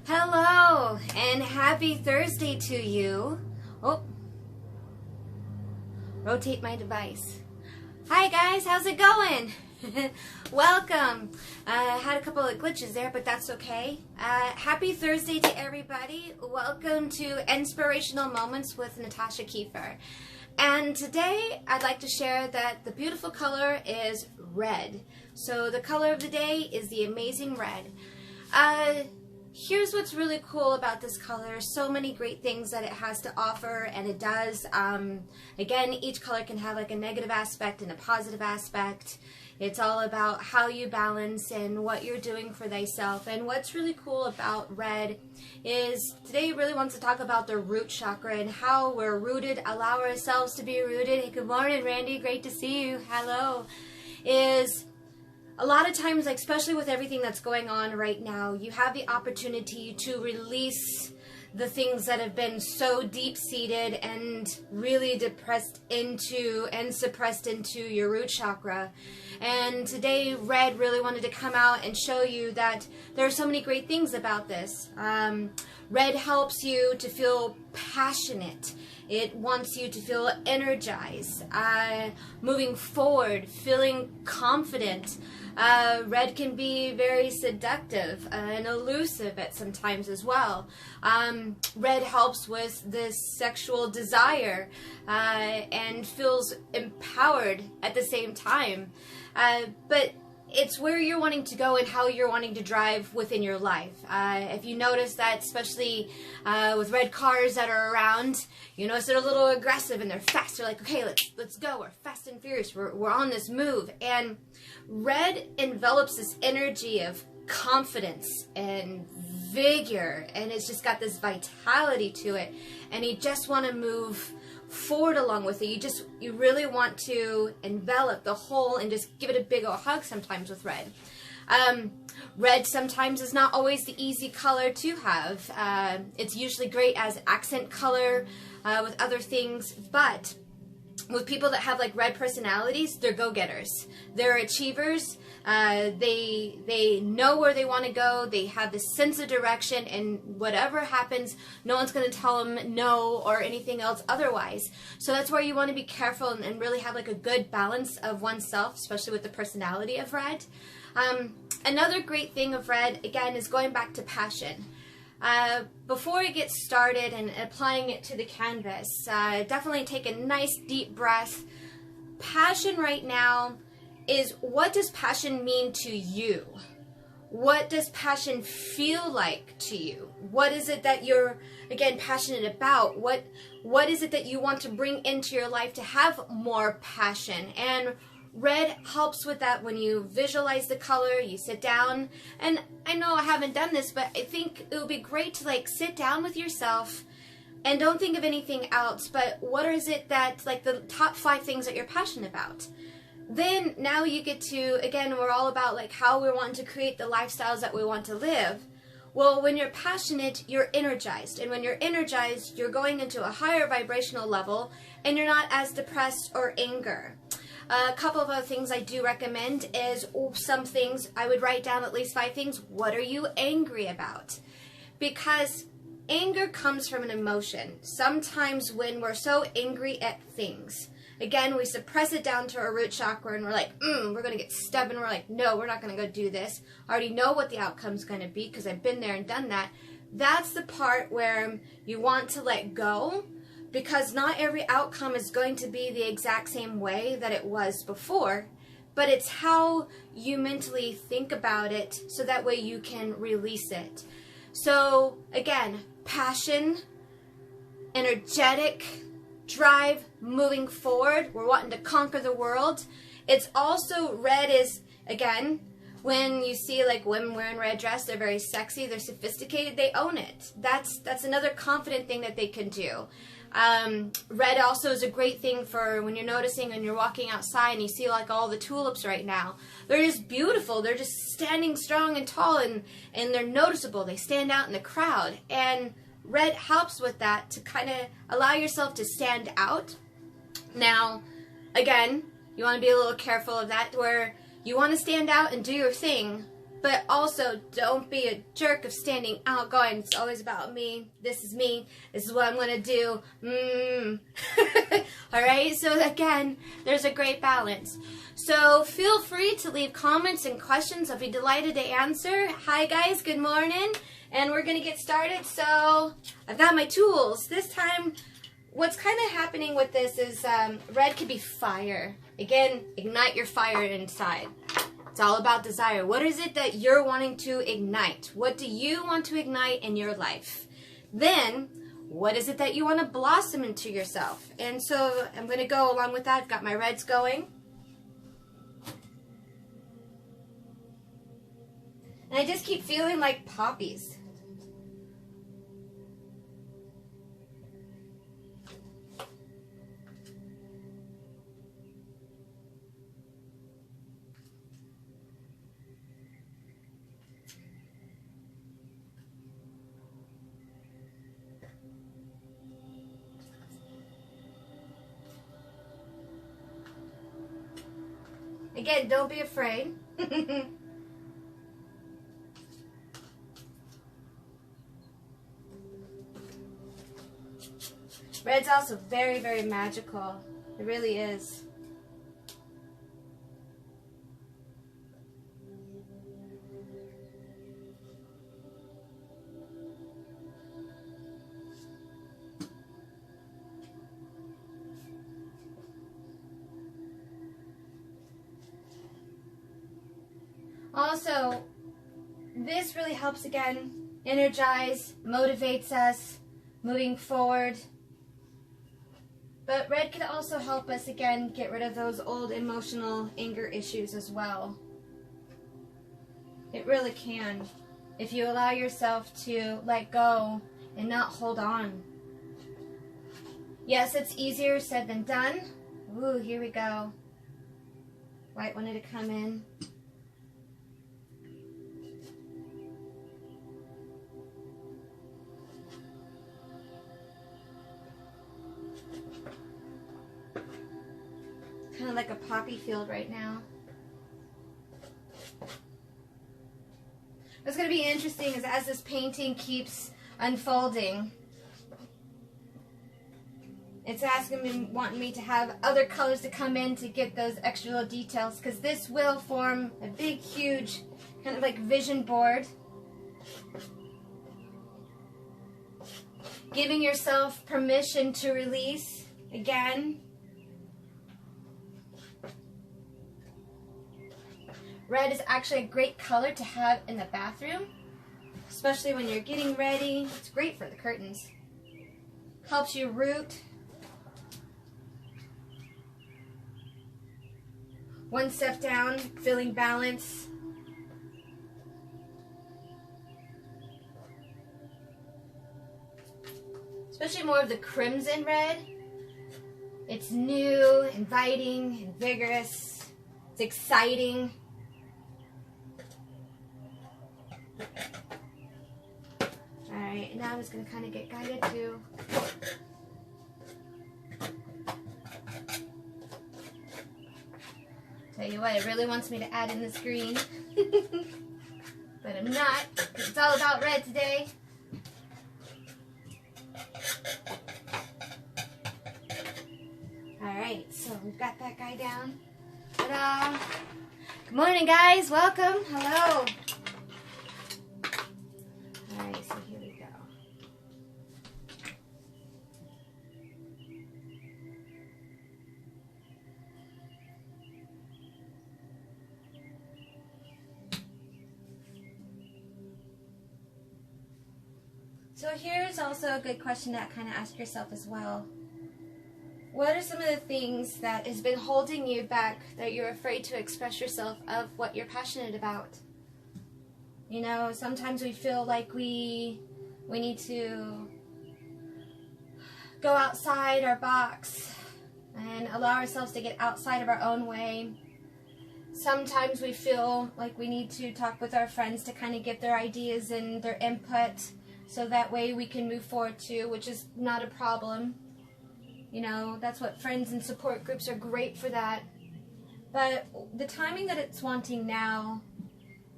Hello and happy Thursday to you. Oh, rotate my device. Hi guys, how's it going? Welcome. Had a couple of glitches there, but that's okay. Happy Thursday to everybody. Welcome to Inspirational Moments with Natosha Keefer. And today I'd like to share that the beautiful color is red. So the color of the day is the amazing red. Here's what's really cool about this color. So many great things that it has to offer, and it does. Again, each color can have like a negative aspect and a positive aspect. It's all about how you balance and what you're doing for thyself. And what's really cool about red is today really wants to talk about the root chakra and how we're rooted, allow ourselves to be rooted. Hey, good morning, Randy. Great to see you. Hello. Is a lot of times, like especially with everything that's going on right now, you have the opportunity to release the things that have been so deep-seated and really depressed into and suppressed into your root chakra. And today, red really wanted to come out and show you that there are so many great things about this. Red helps you to feel passionate. It wants you to feel energized, moving forward, feeling confident. Red can be very seductive and elusive at some times as well. Red helps with this sexual desire and feels empowered at the same time. But it's where you're wanting to go and how you're wanting to drive within your life. If you notice that, especially with red cars that are around, you notice they're a little aggressive and they're fast. They're like, okay, let's go. We're fast and furious. We're on this move. And red envelops this energy of confidence and vigor, and it's just got this vitality to it. And you just want to move forward along with it. You really want to envelop the whole and just give it a big old hug sometimes with red. Red sometimes is not always the easy color to have. It's usually great as accent color with other things, but with people that have like red personalities, they're go-getters. They're achievers. They know where they want to go. They have this sense of direction, and whatever happens, no one's going to tell them no or anything else otherwise. So that's where you want to be careful and really have like a good balance of oneself, especially with the personality of red. Another great thing of red, again, is going back to passion. Before you get started and applying it to the canvas, definitely take a nice deep breath. Passion right now is, what does passion mean to you? What does passion feel like to you? What is it that you're, again, passionate about? What is it that you want to bring into your life to have more passion? And red helps with that. When you visualize the color, you sit down, and I know I haven't done this, but I think it would be great to like sit down with yourself and don't think of anything else, but what is it that, like the top 5 things that you're passionate about? Then now you get to, again, we're all about like how we want to create the lifestyles that we want to live. Well, when you're passionate, you're energized. And when you're energized, you're going into a higher vibrational level and you're not as depressed or anger. A couple of other things I do recommend is some things I would write down, at least 5 things. What are you angry about? Because anger comes from an emotion. Sometimes when we're so angry at things, again, we suppress it down to our root chakra and we're like, we're going to get stubborn. We're like, no, we're not going to go do this. I already know what the outcome's going to be because I've been there and done that. That's the part where you want to let go, because not every outcome is going to be the exact same way that it was before, but it's how you mentally think about it so that way you can release it. So again, passion, energetic, drive, moving forward. We're wanting to conquer the world. It's also, red is, again, when you see like women wearing red dress, they're very sexy, they're sophisticated, they own it. That's another confident thing that they can do. Red also is a great thing for when you're noticing and you're walking outside and you see like all the tulips right now. They're just beautiful. They're just standing strong and tall, and they're noticeable. They stand out in the crowd. And red helps with that, to kind of allow yourself to stand out. Now, again, you want to be a little careful of that, where you want to stand out and do your thing, But also, don't be a jerk of standing out going, it's always about me, this is what I'm going to do. Alright, so again, there's a great balance. So feel free to leave comments and questions. I'll be delighted to answer. Hi guys, good morning. And we're going to get started. So I've got my tools. This time, what's kind of happening with this is red could be fire. Again, ignite your fire inside. It's all about desire. What is it that you're wanting to ignite? What do you want to ignite in your life? Then, what is it that you want to blossom into yourself? And so I'm going to go along with that. I've got my reds going. And I just keep feeling like poppies. Again, don't be afraid. Red's also very, very magical. It really is. Also, this really helps, again, energize, motivates us moving forward. But red can also help us, again, get rid of those old emotional anger issues as well. It really can. If you allow yourself to let go and not hold on. Yes, it's easier said than done. Ooh, here we go. White wanted to come in. Kind of like a poppy field right now. What's going to be interesting is as this painting keeps unfolding, it's asking me, wanting me to have other colors to come in to get those extra little details, because this will form a big, huge, kind of like vision board. Giving yourself permission to release, again. Red is actually a great color to have in the bathroom, especially when you're getting ready. It's great for the curtains. Helps you root. One step down, feeling balance. Especially more of the crimson red. It's new, inviting, and vigorous. It's exciting. Alright, now I'm just going to kind of get guided to tell you what, it really wants me to add in this green. But I'm not, because it's all about red today. Alright, so we've got that guy down. Ta-da! Good morning, guys. Welcome. Hello. Alright, so here we go. So here's also a good question to kind of ask yourself as well. What are some of the things that has been holding you back, that you're afraid to express yourself of what you're passionate about? You know, sometimes we feel like we need to go outside our box and allow ourselves to get outside of our own way. Sometimes we feel like we need to talk with our friends to kind of get their ideas and their input, so that way we can move forward too, which is not a problem. You know, that's what friends and support groups are great for that. But the timing that it's wanting now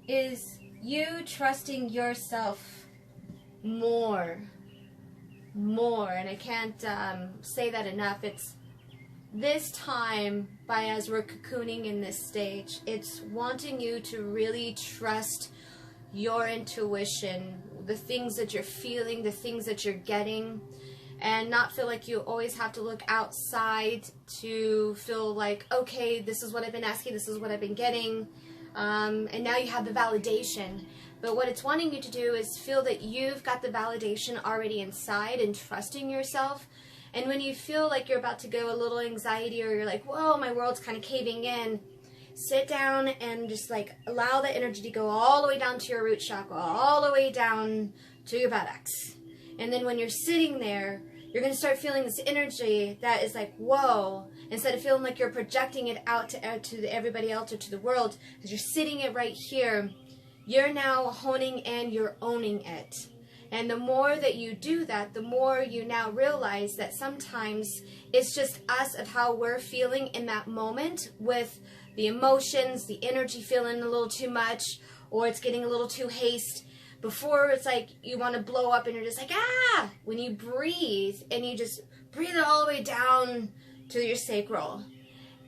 is you trusting yourself more, and I can't say that enough. It's this time, as we're cocooning in this stage, it's wanting you to really trust your intuition, the things that you're feeling, the things that you're getting, and not feel like you always have to look outside to feel like, okay, this is what I've been asking, this is what I've been getting, and now you have the validation. But what it's wanting you to do is feel that you've got the validation already inside and trusting yourself. And when you feel like you're about to go a little anxiety, or you're like, whoa, my world's kind of caving in, sit down and just like allow the energy to go all the way down to your root chakra, all the way down to your buttocks. And then when you're sitting there, you're going to start feeling this energy that is like, whoa, instead of feeling like you're projecting it out to everybody else or to the world, because you're sitting it right here, you're now honing and you're owning it. And the more that you do that, the more you now realize that sometimes it's just us of how we're feeling in that moment, with the emotions, the energy feeling a little too much, or it's getting a little too haste. Before it's like you want to blow up and you're just like, ah! When you breathe and you just breathe it all the way down to your sacral.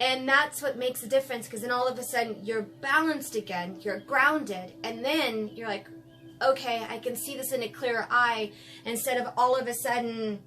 And that's what makes a difference, because then all of a sudden you're balanced again, you're grounded, and then you're like, okay, I can see this in a clearer eye, instead of all of a sudden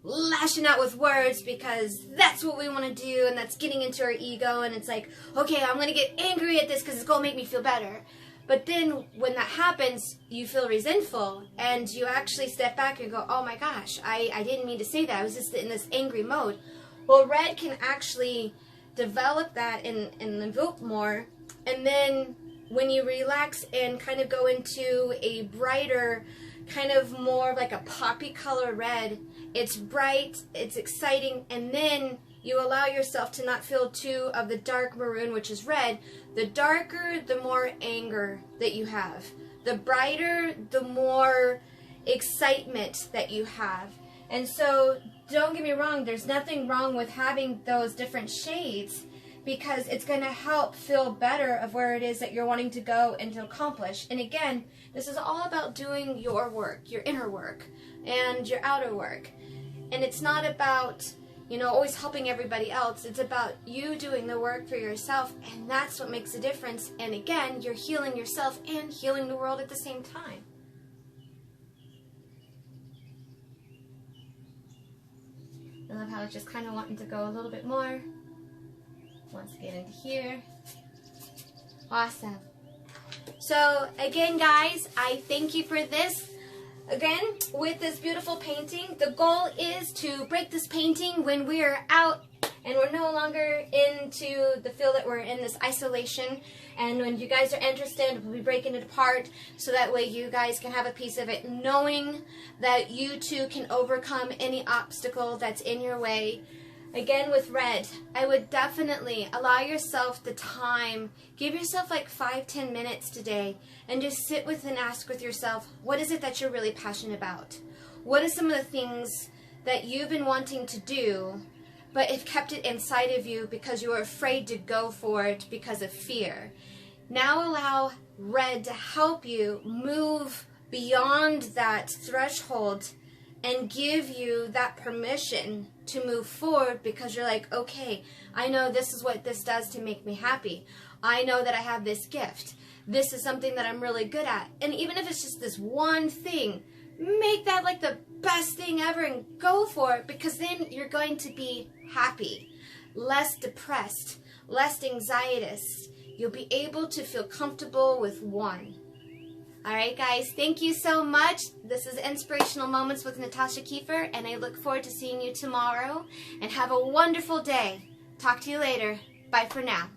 lashing out with words because that's what we want to do, and that's getting into our ego, and it's like, okay, I'm going to get angry at this because it's going to make me feel better. But then when that happens, you feel resentful, and you actually step back and go, oh my gosh, I didn't mean to say that. I was just in this angry mode. Well, red can actually develop that and invoke more. And then when you relax and kind of go into a brighter, kind of more like a poppy color red, it's bright, it's exciting, and then you allow yourself to not feel too of the dark maroon, which is red. The darker, the more anger that you have. The brighter, the more excitement that you have. And so, don't get me wrong, there's nothing wrong with having those different shades, because it's going to help feel better of where it is that you're wanting to go and to accomplish. And again, this is all about doing your work, your inner work, and your outer work. And it's not about, you know, always helping everybody else. It's about you doing the work for yourself, and that's what makes a difference. And again, you're healing yourself and healing the world at the same time. I love how it's just kind of wanting to go a little bit more. Wants to get into here. Awesome. So again, guys, I thank you for this. Again, with this beautiful painting, the goal is to break this painting when we are out and we're no longer into the feel that we're in this isolation. And when you guys are interested, we'll be breaking it apart so that way you guys can have a piece of it, knowing that you too can overcome any obstacle that's in your way. Again, with red, I would definitely allow yourself the time, give yourself like 5-10 minutes today, and just sit with and ask with yourself, what is it that you're really passionate about? What are some of the things that you've been wanting to do, but have kept it inside of you because you were afraid to go for it because of fear? Now allow red to help you move beyond that threshold and give you that permission to move forward, because you're like, okay, I know this is what this does to make me happy. I know that I have this gift. This is something that I'm really good at. And even if it's just this one thing, make that like the best thing ever and go for it, because then you're going to be happy, less depressed, less anxietous. You'll be able to feel comfortable with one. Alright guys, thank you so much. This is Inspirational Moments with Natosha Keefer, and I look forward to seeing you tomorrow. And have a wonderful day. Talk to you later. Bye for now.